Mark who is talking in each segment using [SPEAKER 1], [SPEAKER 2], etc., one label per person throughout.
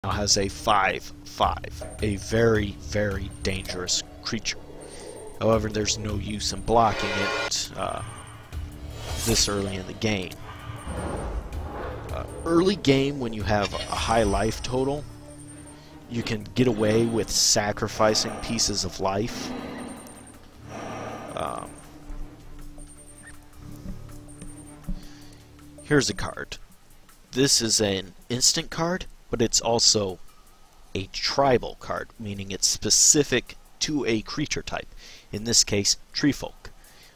[SPEAKER 1] now has a 5/5, a very, very dangerous creature. However, there's no use in blocking it this early in the game. Early game, when you have a high life total, you can get away with sacrificing pieces of life. Here's a card. This is an instant card, but it's also a tribal card, meaning it's specific to a creature type. In this case, Treefolk.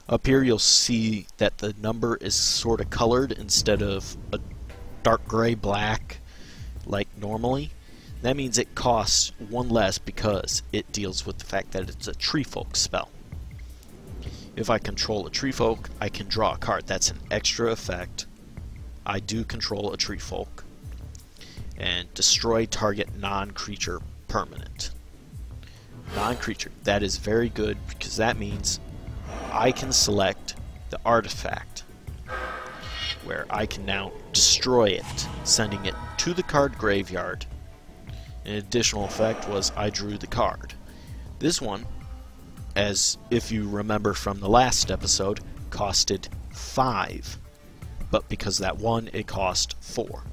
[SPEAKER 1] Up here you'll see that the number is sort of colored instead of a dark gray black like normally. That means it costs one less because it deals with the fact that it's a Treefolk spell. If I control a Treefolk, I can draw a card. That's an extra effect. I do control a Treefolk. And destroy target non-creature permanent. Non-creature. That is very good because that means I can select the artifact, where I can now destroy it, sending it to the card graveyard. An additional effect was I drew the card. This one, as if you remember from the last episode, costed 5. But because that one, it cost 4.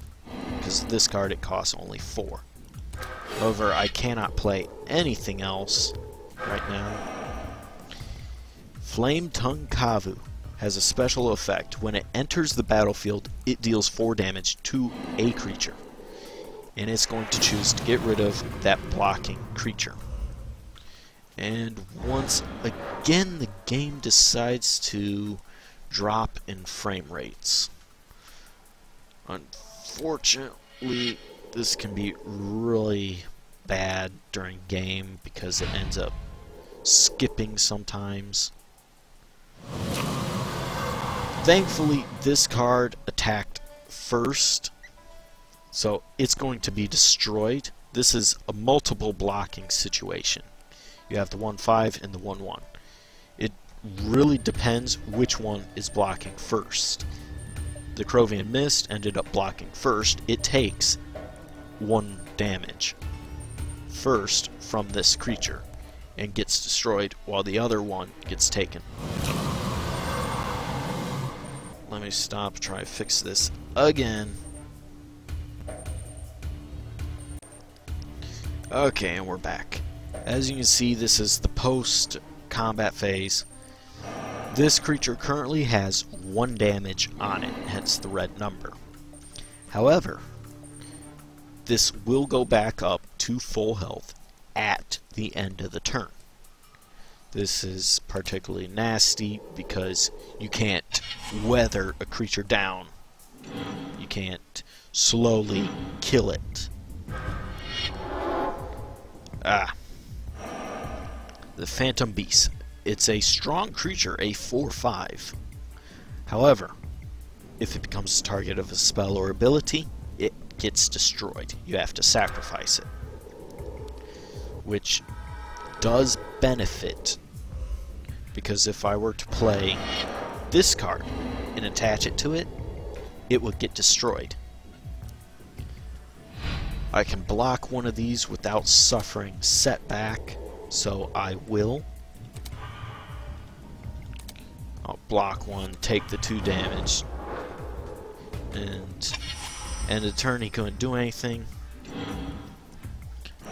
[SPEAKER 1] Because this card, it costs only 4. However, I cannot play anything else right now. Flame Tongue Kavu has a special effect. When it enters the battlefield, it deals 4 damage to a creature. And it's going to choose to get rid of that blocking creature. And once again, the game decides to drop in frame rates. Unfortunately, this can be really bad during game because it ends up skipping sometimes. Thankfully, this card attacked first, so it's going to be destroyed. This is a multiple blocking situation. You have the 1/5 and the 1/1. It really depends which one is blocking first. The Krovian Mist ended up blocking first. It takes 1 damage first from this creature and gets destroyed, while the other one gets taken. Let me stop, try to fix this again. Okay, and we're back. As you can see, this is the post-combat phase. This creature currently has 1 damage on it, hence the red number. However, this will go back up to full health at the end of the turn. This is particularly nasty because you can't weather a creature down. You can't slowly kill it. The Phantom Beast. It's a strong creature, a 4/5. However, if it becomes the target of a spell or ability, it gets destroyed. You have to sacrifice it. Which does benefit, because if I were to play this card and attach it to it, it would get destroyed. I can block one of these without suffering setback, so I will. I'll block one, take the 2 damage, and end of turn he couldn't do anything.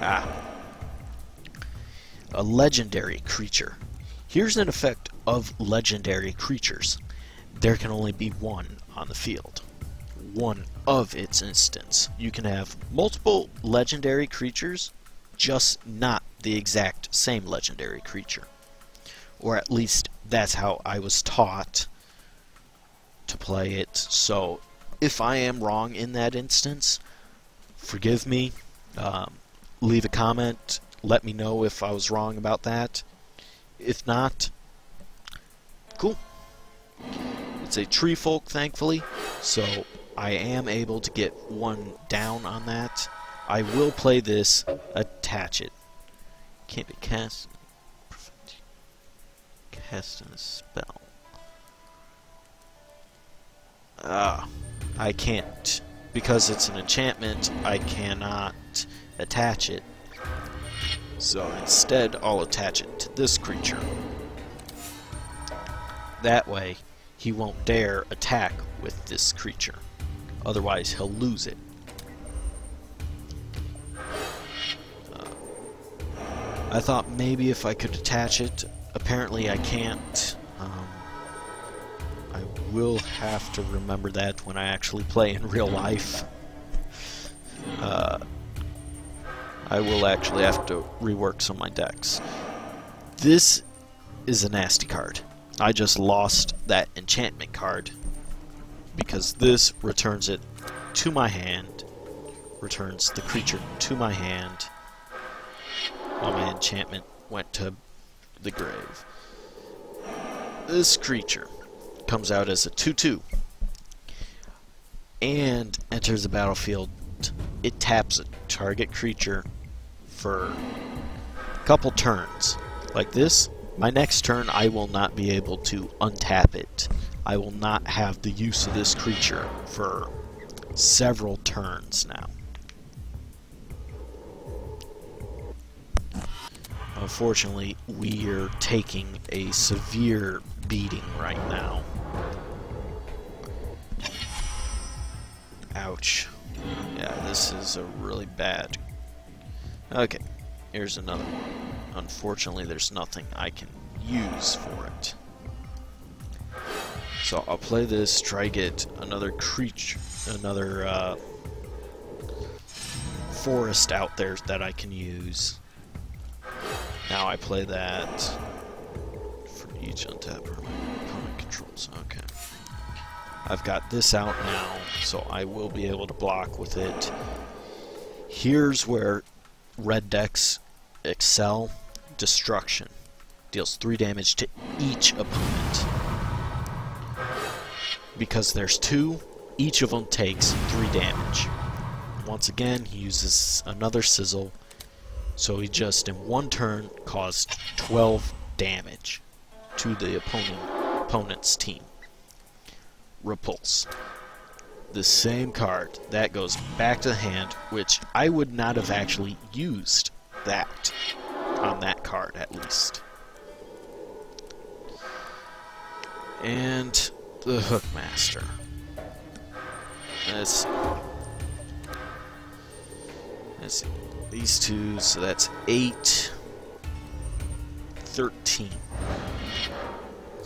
[SPEAKER 1] A legendary creature. Here's an effect of legendary creatures. There can only be one on the field. One of its instance. You can have multiple legendary creatures, just not the exact same legendary creature. Or at least that's how I was taught to play it. So if I am wrong in that instance, forgive me. Leave a comment. Let me know if I was wrong about that. If not, cool. It's a Treefolk, thankfully, so I am able to get 1 down on that. I will play this, attach it. Can't be cast. Casting a spell. I can't. Because it's an enchantment, I cannot attach it. So instead, I'll attach it to this creature. That way, he won't dare attack with this creature. Otherwise, he'll lose it. I thought maybe if I could attach it. Apparently I can't. I will have to remember that when I actually play in real life. I will actually have to rework some of my decks. This is a nasty card. I just lost that enchantment card because this returns it to my hand, returns the creature to my hand while my enchantment went to the grave. This creature comes out as a 2/2 and enters the battlefield. It taps a target creature for a couple turns. Like this, my next turn I will not be able to untap it. I will not have the use of this creature for several turns now. Unfortunately, we are taking a severe beating right now. Ouch. Yeah, this is a really bad. Okay, here's another one. Unfortunately, there's nothing I can use for it. So I'll play this, try to get another creature, another forest out there that I can use. Now I play that for each untap opponent controls. Okay. I've got this out now, so I will be able to block with it. Here's where red decks excel. Destruction. Deals 3 damage to each opponent. Because there's 2, each of them takes 3 damage. Once again, he uses another sizzle. So he just, in one turn, caused 12 damage to the opponent's team. Repulse. The same card. That goes back to the hand, which I would not have actually used that on that card, at least. And the Hookmaster. Let's see. These two, so that's 8, 13.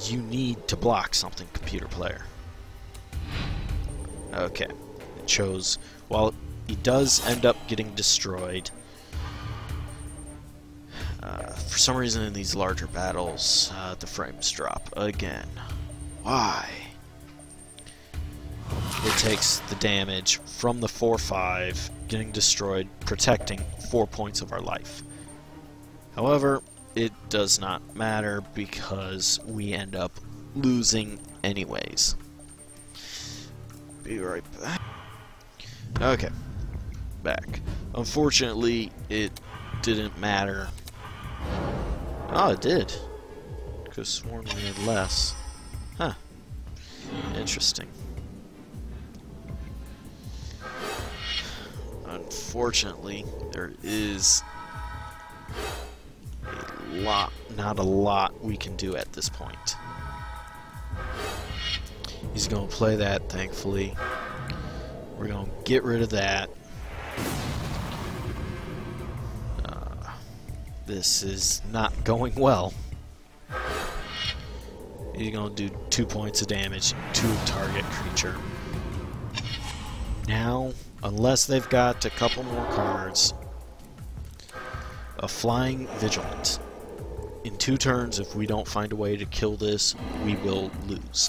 [SPEAKER 1] You need to block something, computer player. Okay. It chose, well, he does end up getting destroyed. For some reason in these larger battles, the frames drop again. Why? It takes the damage from the 4/5, getting destroyed, protecting 4 points of our life. However, it does not matter because we end up losing anyways. Be right back. Okay, back. Unfortunately, it didn't matter. Oh, it did. Could have sworn we had less. Huh. Interesting. Unfortunately, there is not a lot we can do at this point. He's going to play that, thankfully. We're going to get rid of that. This is not going well. He's going to do 2 points of damage to a target creature. Now, unless they've got a couple more cards, a Flying Vigilant. In 2 turns, if we don't find a way to kill this, we will lose.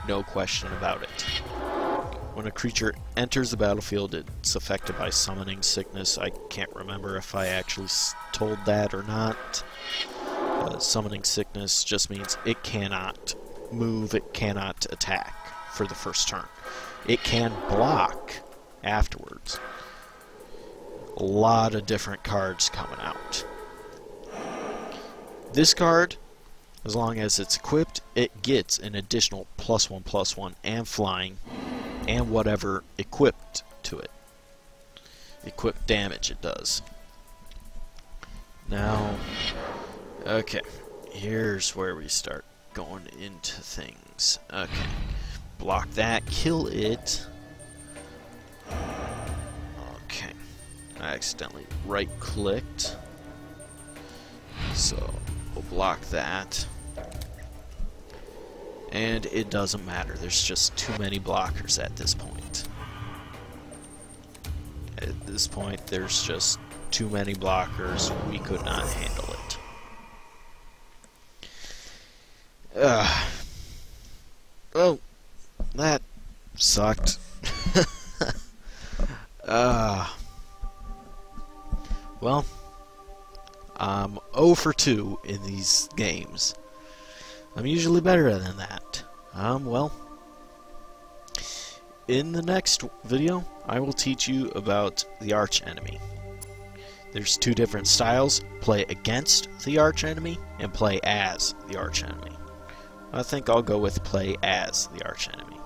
[SPEAKER 1] No question about it. When a creature enters the battlefield, it's affected by Summoning Sickness. I can't remember if I actually told that or not. Summoning Sickness just means it cannot move, it cannot attack for the first turn. It can block afterwards. A lot of different cards coming out. This card, as long as it's equipped, it gets an additional +1/+1 and flying and whatever equipped to it. equip damage it does. Now, okay, here's where we start going into things. Okay, block that, kill it. Okay, I accidentally right-clicked, so we'll block that. And it doesn't matter, there's just too many blockers at this point. At this point, there's just too many blockers, we could not handle it. Oh, that sucked. Well, I'm 0 for 2 in these games. I'm usually better than that. Well, in the next video, I will teach you about the arch enemy. There's two different styles: play against the arch enemy and play as the arch enemy. I think I'll go with play as the arch enemy.